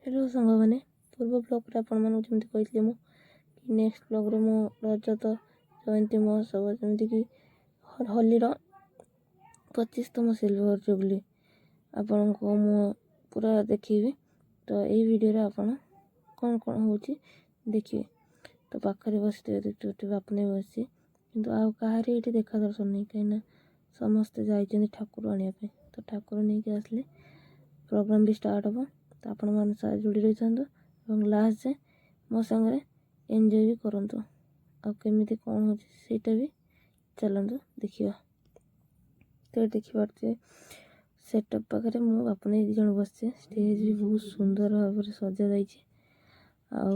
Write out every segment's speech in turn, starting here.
Hello सांग मैंने पूर्व ब्लॉग आपण जमी कही कि नेक्स्ट ब्लॉग रे मो रजत जयंती महोत्सव जमीक होलीर 25तम सिल्वर जुबली आपण को मु पूरा देखी। तो यही वीडियो आपण कौन कौन हो देखिए। तो पाखे बसते देखते आपने बस किंतु आउ कहारी ये देखा दर्शन नहीं कहीं समस्ते जाइए ठाकुर आने। तो ठाकुर नहीं कि आसले प्रोग्राम भी स्टार्ट हम। तो आपण मैंने सारे जोड़ी रही था लास्ट जाए मो सांगे एंजॉय भी करंतु आमि कौन हो भी चलतु देखा। तो देखी पारे सेटअप पाखे मुझे दी जन बस स्टेज भी बहुत सुंदर भाव में सजा जाइए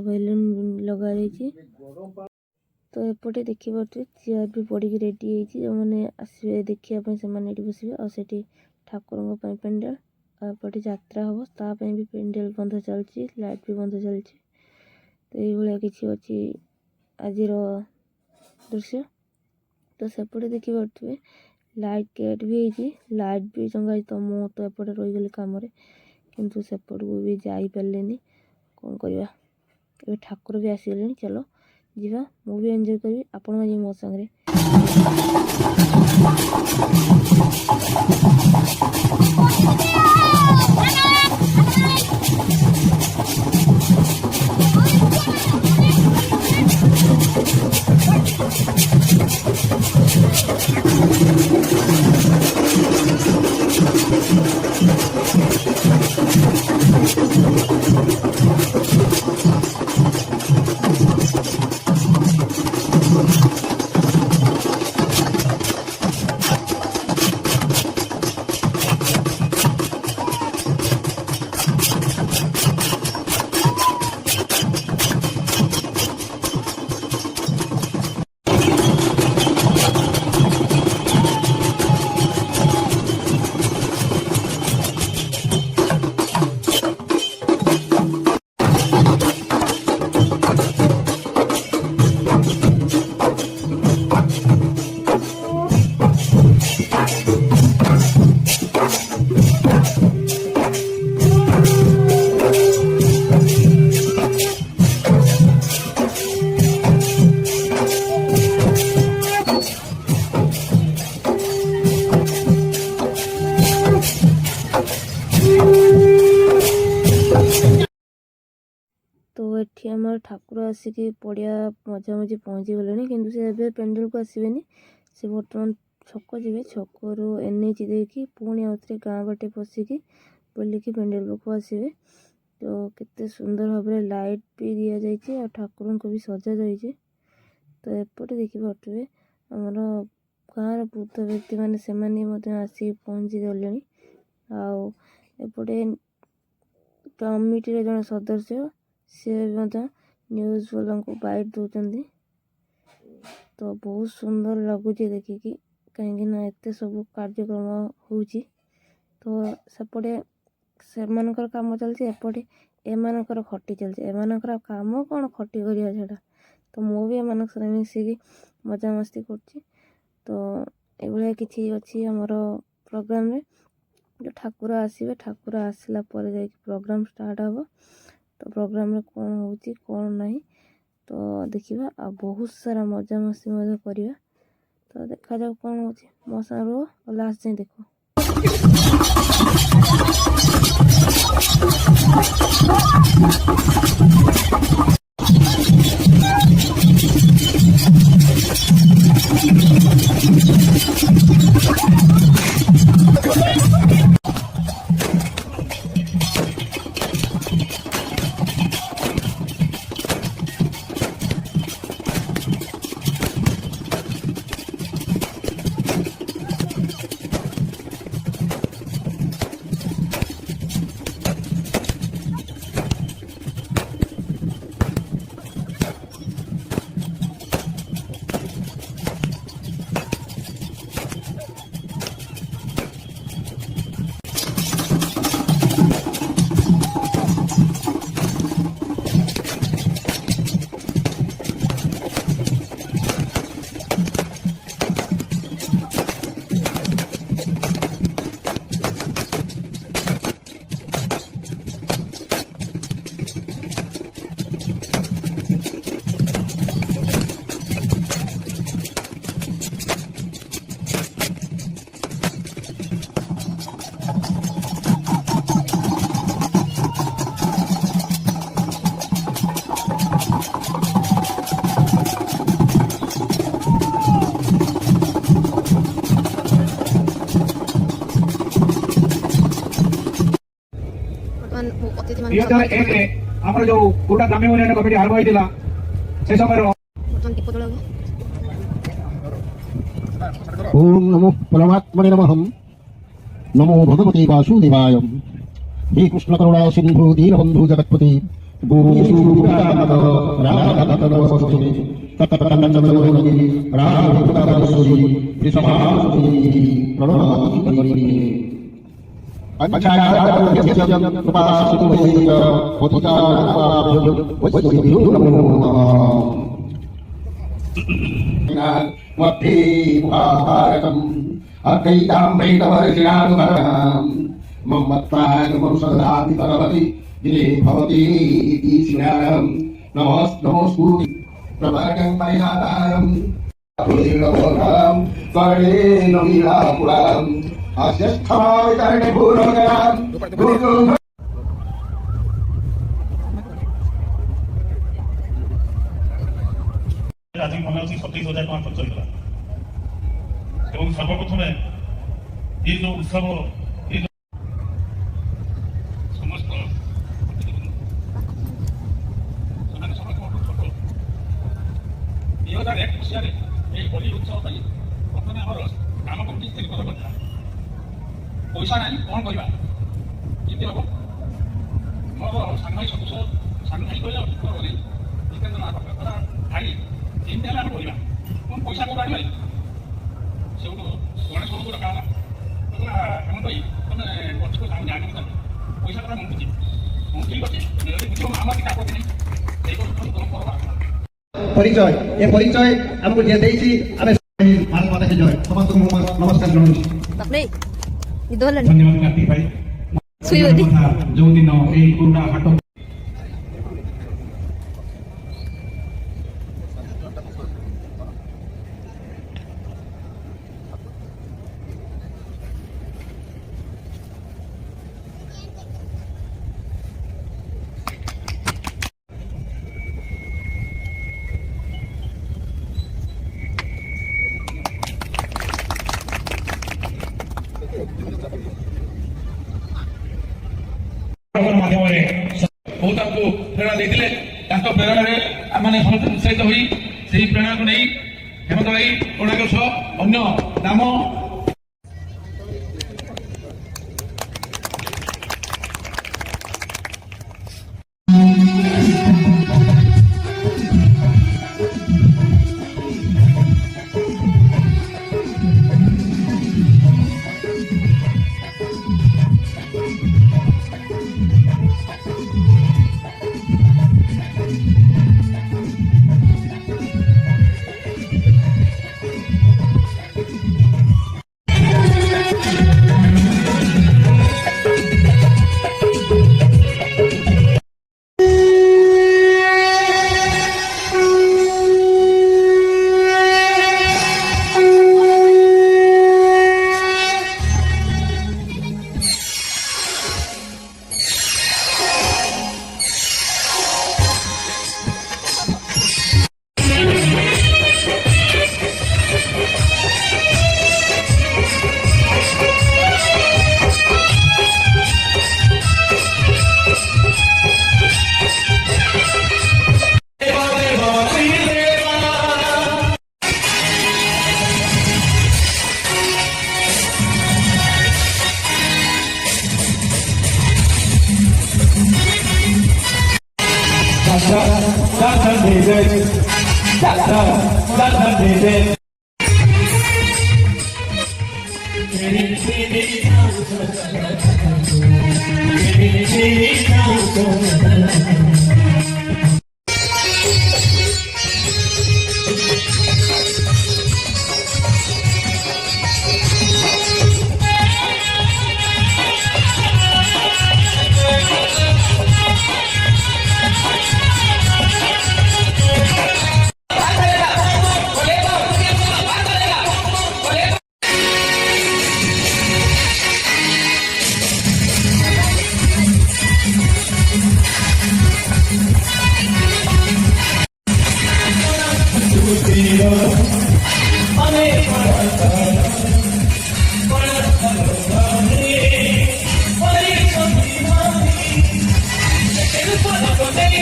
बेलून लगा। तो एपटे देखी पारे चेयर भी पड़ी रेडी है जो मैंने आसवे देखापी से बसवे आठी ठाकुर पेंडेल आपटे यात्रा हम ताप भी पेंडेल बंध चलती लाइट भी बंध चलती। तो ये किसी अच्छी आज दृश्य। तो सेपटे देखी पारे लाइट गेट भी है लाइट भी चंगा। तो मु तो एपटे रहीगली कम किंतु सेपट को भी जाई पारे कौन करवा ठाकुर भी आसगले। चलो जीवा मु भी एंजॉय करी आपण मैंने मो सांगे। तो ये आम ठाकुर आसिक पड़िया मजा मझी पहुँची गले कि से पेंडेल को आसबे से बर्तमान छक जी छक रू एनएच देखी पुणी आउे गाँ बाटे पशिकी बुलिकी पेंडेल को आसबे। तो केते सुंदर भाव में लाइट भी दि जाइए ठाकुर को भी सजा जाइए। तो एपटे देखी पारे आमर गाँव वृद्ध व्यक्ति मैंने से आसिक पहुँची गले। आउटे कमिटी जन सदस्य सी न्यूज वाला को बाइट दौरान। तो बहुत सुंदर लगुच देखिकी कहीं एत सब कार्यक्रम हो। तो सेपटे से कम चलती एपटे एमानकर खटी चलती एमानकर काम कौन खटी करिया छाड़ा। तो मु भी एमान मिसिकी मजा मस्ती कर। तो ये किसी अच्छी आमर प्रोग्राम रे जो ठाकुर आसवे ठाकुर आसला प्रोग्राम स्टार्ट हम। तो प्रोग्राम रे कौन हो कौन नहीं तो देखा आ बहुत सारा मजा मस्ती करवा। तो देखा जाओ कौन हो मो सागर लास्ट जाए देखो। 2001 ଆମର ଯୋଉ କୋଟା ଗ୍ରାମ୍ୟ ଉନ୍ନୟନ କମିଟି ଆରମ୍ଭ ହୋଇଥିଲା ସେ ସମୟର ओम नमो परमात्मने नमः। नमो भगवते वासुदेवाय। हे कृष्ण करुणा सिंधु दीनबंधु जगत्पते Mati Bhagavatam Akaitam Vaitavarisinadukam Mammattai Marusadhati Bhagavati Dile Bhavati Ishinam Namastu Prabhakam Parinatayam Abhidhikam Karne Vilapuram Asyasthama Karne Bhuragaram Guru আজ মনে হচ্ছে 27,000 টাকা খরচ হয়েছিল এবং সর্বপ্রথমে এই যে উৎসব এই সমস্ত এই হোলি উৎসব ପାଇଁ ପ୍ରଥମେ ଆମର ଗ୍ରାମ କମିଟି ସ୍ଥିର କରିବା ପଇସା ନାହିଁ କ'ଣ କରିବା କେମିତି ହେବ ମୋର ସାନ ଭାଇ ସନ୍ତୋଷ ସାନ ଭାଇ କହିଲା ଜିତେନ୍ଦ୍ର ଭାଇ ଏମିତି ହେଲେ ଆମେ କରିବା କ'ଣ ପଇସା କୋଉଠୁ ଆଣିବା ସେଉଠୁ ଗଣେଶ ବାବୁଙ୍କୁ ଡକା ହେଲା କହିଲା ହେମନ୍ତ ଭାଇ ତମେ ପଛକୁ ଜାଣିବ ପଇସା କଥା ମଙ୍ଗୁଛି ମୁଁ ଠିକ୍ ଅଛି ଯଦି ବୁଝିବ ଆମର କିଛି ଆପତ୍ତି ନାହିଁ ସେଇ କଥା ତମ କରବା परिचय ए परिचय हमको जे देइछि आमे भारत माता के जय समस्त नमस्कार जनाउछु तपले इदोलन धन्यवाद कार्तिक भाई सुयोदी जो दिन এই কোটা হাট ମାଧ୍ୟମରେ ବହୁତ ଆମକୁ ପ୍ରେରଣା ଦେଇଥିଲେ ତାଙ୍କ ପ୍ରେରଣାରେ ଆମମାନେ ସମସ୍ତେ ଉତ୍ସାହିତ ହୋଇ ସେହି ପ୍ରେରଣାକୁ ନେଇ ହେମନ୍ତ ଭାଇ କୋଣାର୍କ ସହ ଅନ୍ୟ ନାମ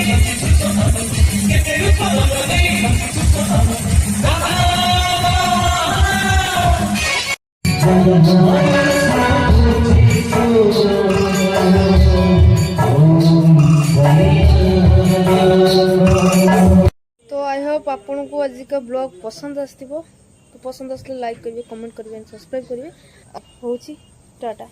तो आई होप आपन को आज का ब्लॉग पसंद आसथिबो तो पसंद आसले लाइक करिवे कमेंट करिवे सब्सक्राइब करिवे होची टाटा।